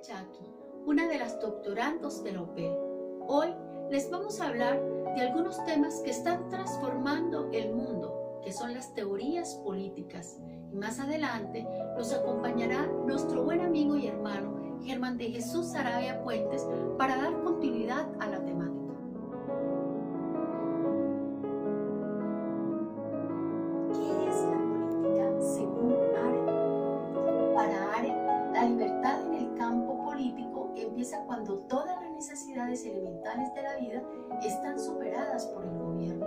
Jackie, una de las doctorandos de la UPEL. Hoy les vamos a hablar de algunos temas que están transformando el mundo, que son las teorías políticas. Y más adelante nos acompañará nuestro buen amigo y hermano Germán de Jesús Sarabia Puentes para dar continuidad a la temática. ¿Qué es la política según Arendt? Para Arendt, la libertad en el campo político empieza cuando todas las necesidades elementales de la vida están superadas por el gobierno.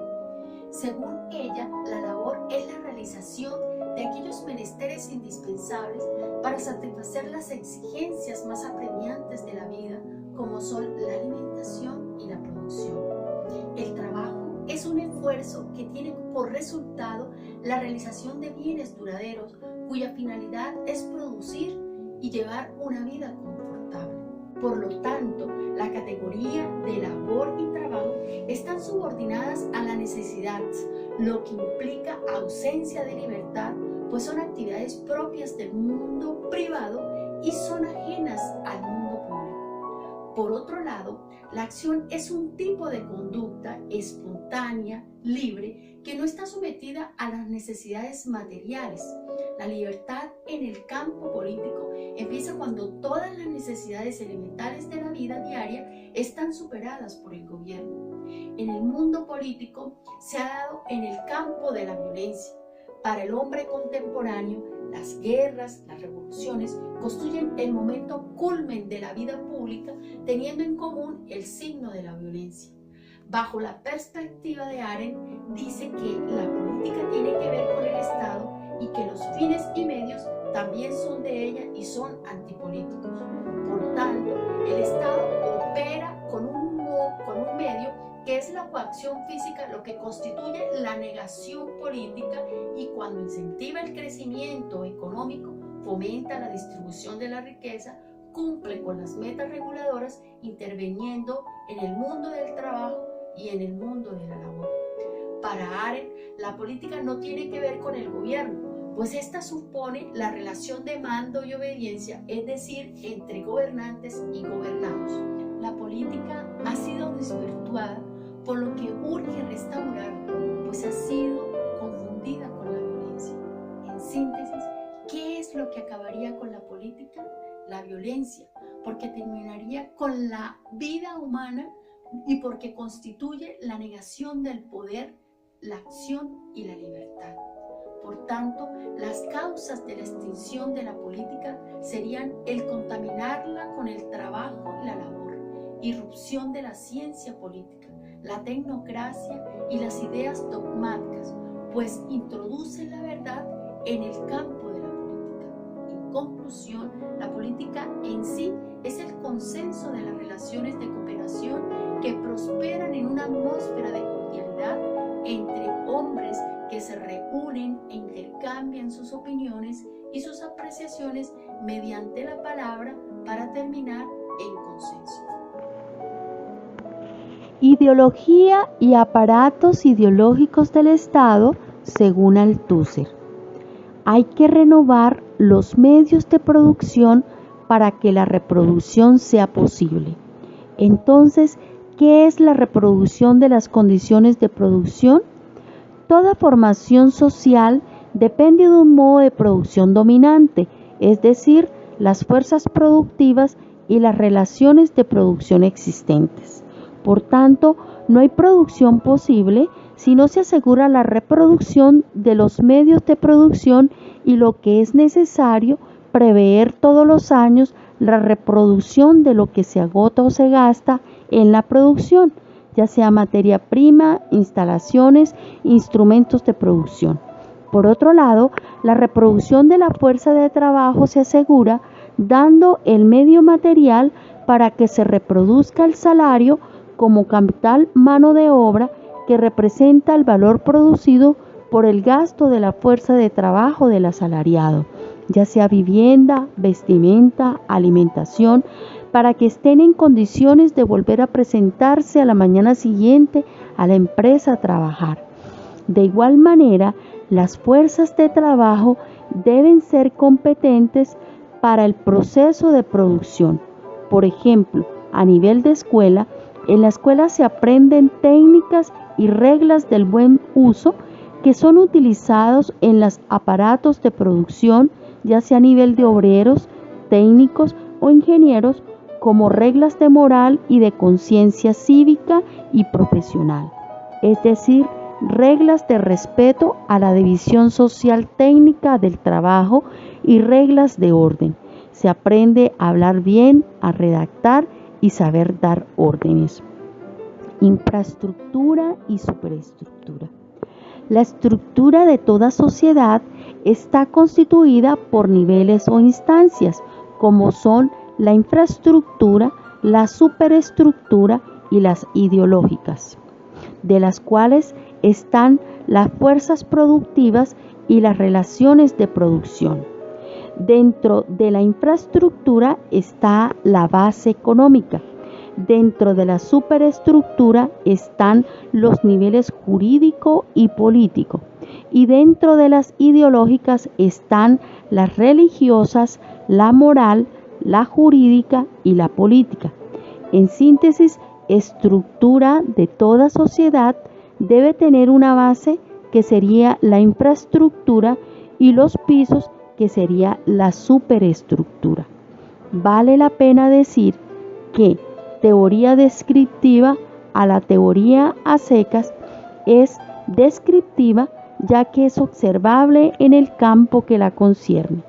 Según ella, la labor es la realización de aquellos menesteres indispensables para satisfacer las exigencias más apremiantes de la vida, como son la alimentación y la producción. El trabajo es un esfuerzo que tiene por resultado la realización de bienes duraderos, cuya finalidad es producir y llevar una vida confortable. Por lo tanto, la categoría de labor y trabajo están subordinadas a la necesidad, lo que implica ausencia de libertad, pues son actividades propias del mundo privado y son ajenas al mundo público. Por otro lado, la acción es un tipo de conducta espontánea, libre, que no está sometida a las necesidades materiales. La libertad en el campo político empieza cuando todas las necesidades elementales de la vida diaria están superadas por el gobierno. En el mundo político se ha dado en el campo de la violencia. Para el hombre contemporáneo, las guerras, las revoluciones constituyen el momento culmen de la vida pública, teniendo en común el signo de la violencia. Bajo la perspectiva de Arendt, dice que la política tiene que ver con el Estado y que los fines y medios también son de ella y son antipolíticos. Por tanto, el Estado opera con un medio que es la coacción física, lo que constituye la negación política, y cuando incentiva el crecimiento económico, fomenta la distribución de la riqueza, cumple con las metas reguladoras, interviniendo en el mundo del trabajo y en el mundo de la labor. Para Arendt, la política no tiene que ver con el gobierno, pues esta supone la relación de mando y obediencia, es decir, entre gobernantes y gobernados. La política ha sido desvirtuada, por lo que urge restaurarla, pues ha sido confundida con la violencia. En síntesis, ¿qué es lo que acabaría con la política? La violencia, porque terminaría con la vida humana y porque constituye la negación del poder, la acción y la libertad. Por tanto, las causas de la extinción de la política serían el contaminarla con el trabajo y la labor, irrupción de la ciencia política, la tecnocracia y las ideas dogmáticas, pues introducen la verdad en el campo de la política. En conclusión, la política en sí es el consenso de las relaciones de cooperación que prosperan en una atmósfera de cordialidad entre hombres que se reúnen e intercambian sus opiniones y sus apreciaciones mediante la palabra para terminar en consenso. Ideología y aparatos ideológicos del Estado, según Althusser. Hay que renovar los medios de producción para que la reproducción sea posible. Entonces, ¿qué es la reproducción de las condiciones de producción? Toda formación social depende de un modo de producción dominante, es decir, las fuerzas productivas y las relaciones de producción existentes. Por tanto, no hay producción posible si no se asegura la reproducción de los medios de producción, y lo que es necesario, prever todos los años la reproducción de lo que se agota o se gasta en la producción, ya sea materia prima, instalaciones, instrumentos de producción. Por otro lado, la reproducción de la fuerza de trabajo se asegura dando el medio material para que se reproduzca el salario como capital mano de obra, que representa el valor producido por el gasto de la fuerza de trabajo del asalariado, ya sea vivienda, vestimenta, alimentación, para que estén en condiciones de volver a presentarse a la mañana siguiente a la empresa a trabajar. De igual manera, las fuerzas de trabajo deben ser competentes para el proceso de producción. Por ejemplo, a nivel de escuela, en la escuela se aprenden técnicas y reglas del buen uso que son utilizados en los aparatos de producción, ya sea a nivel de obreros, técnicos o ingenieros, como reglas de moral y de conciencia cívica y profesional, es decir, reglas de respeto a la división social técnica del trabajo y reglas de orden. Se aprende a hablar bien, a redactar y saber dar órdenes. Infraestructura y superestructura. La estructura de toda sociedad está constituida por niveles o instancias, como son la infraestructura, la superestructura y las ideológicas, de las cuales están las fuerzas productivas y las relaciones de producción. Dentro de la infraestructura está la base económica. Dentro de la superestructura están los niveles jurídico y político. Y dentro de las ideológicas están las religiosas, la moral, la jurídica y la política. En síntesis, estructura de toda sociedad debe tener una base que sería la infraestructura y los pisos que sería la superestructura. Vale la pena decir que teoría descriptiva a la teoría a secas es descriptiva, ya que es observable en el campo que la concierne.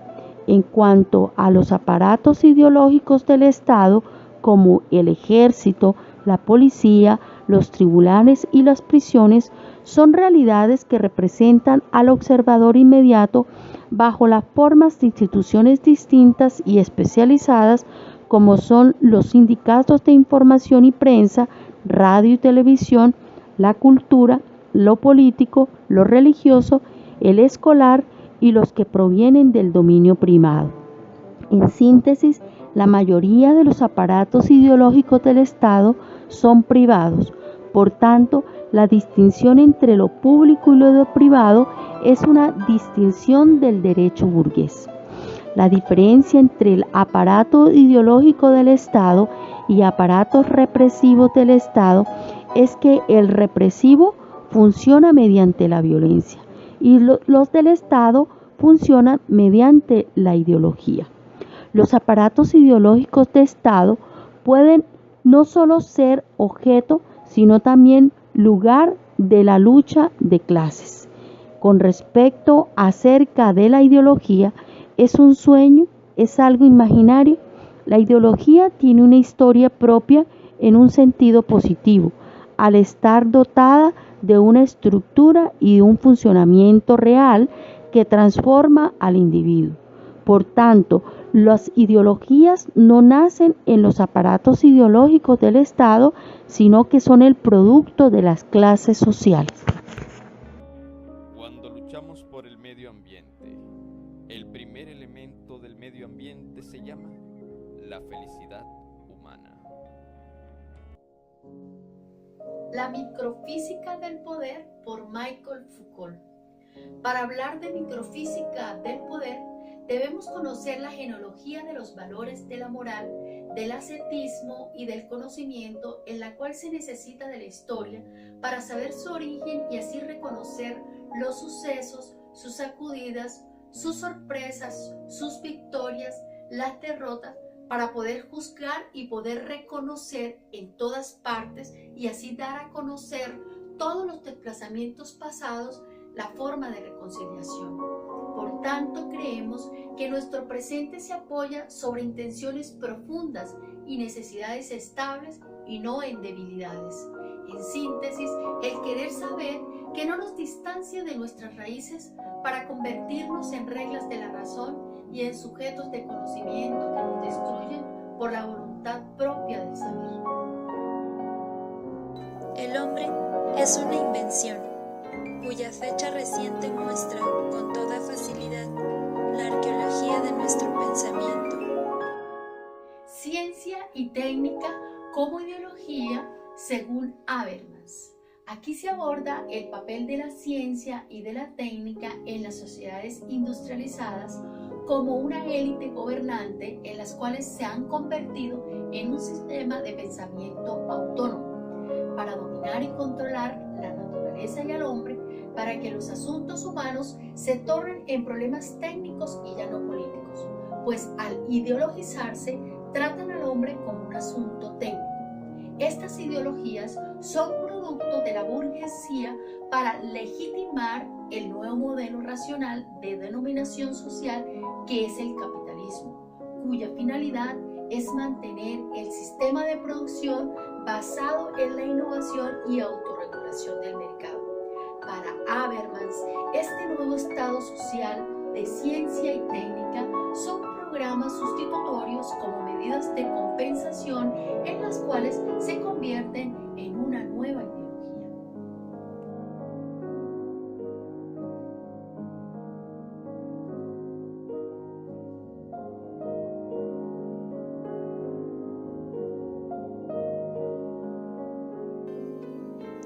En cuanto a los aparatos ideológicos del Estado, como el ejército, la policía, los tribunales y las prisiones, son realidades que representan al observador inmediato bajo las formas de instituciones distintas y especializadas, como son los sindicatos de información y prensa, radio y televisión, la cultura, lo político, lo religioso, el escolar y los que provienen del dominio privado. En síntesis, la mayoría de los aparatos ideológicos del Estado son privados. Por tanto, la distinción entre lo público y lo privado es una distinción del derecho burgués. La diferencia entre el aparato ideológico del Estado y aparatos represivos del Estado es que el represivo funciona mediante la violencia y los del Estado funcionan mediante la ideología. Los aparatos ideológicos de Estado pueden no solo ser objeto, sino también lugar de la lucha de clases. Con respecto acerca de la ideología, ¿es un sueño? ¿Es algo imaginario? La ideología tiene una historia propia en un sentido positivo, al estar dotada de una estructura y de un funcionamiento real que transforma al individuo. Por tanto, las ideologías no nacen en los aparatos ideológicos del Estado, sino que son el producto de las clases sociales. Cuando luchamos por el medio ambiente, el primer elemento del medio ambiente se llama la felicidad humana. La microfísica del poder por Michael Foucault. Para hablar de microfísica del poder, debemos conocer la genealogía de los valores de la moral, del ascetismo y del conocimiento, en la cual se necesita de la historia para saber su origen y así reconocer los sucesos, sus sacudidas, sus sorpresas, sus victorias, las derrotas, para poder juzgar y poder reconocer en todas partes y así dar a conocer todos los desplazamientos pasados, la forma de reconciliación. Por tanto, creemos que nuestro presente se apoya sobre intenciones profundas y necesidades estables y no en debilidades. En síntesis, el querer saber que no nos distancia de nuestras raíces para convertirnos en reglas de la razón y en sujetos de conocimiento que nos destruyen por la voluntad propia del saber. El hombre es una invención, cuya fecha reciente muestra con toda facilidad la arqueología de nuestro pensamiento. Ciencia y técnica como ideología según Habermas. Aquí se aborda el papel de la ciencia y de la técnica en las sociedades industrializadas como una élite gobernante en las cuales se han convertido en un sistema de pensamiento autónomo para dominar y controlar la naturaleza y al hombre, para que los asuntos humanos se tornen en problemas técnicos y ya no políticos, pues al ideologizarse tratan al hombre como un asunto técnico. Estas ideologías son producto de la burguesía para legitimar el nuevo modelo racional de denominación social que es el capitalismo, cuya finalidad es mantener el sistema de producción basado en la innovación y autorregulación del mercado. Para Habermas, este nuevo estado social de ciencia y técnica son programas sustitutorios como medidas de compensación en las cuales se convierten en una nueva ideología.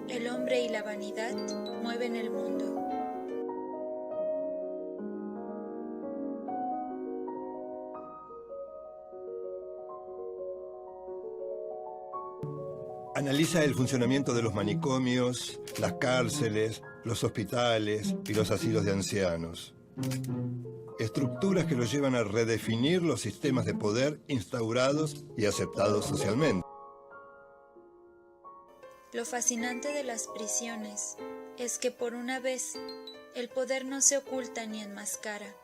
El hombre y la vanidad mueven el mundo. Analiza el funcionamiento de los manicomios, las cárceles, los hospitales y los asilos de ancianos. Estructuras que los llevan a redefinir los sistemas de poder instaurados y aceptados socialmente. Lo fascinante de las prisiones es que por una vez el poder no se oculta ni enmascara.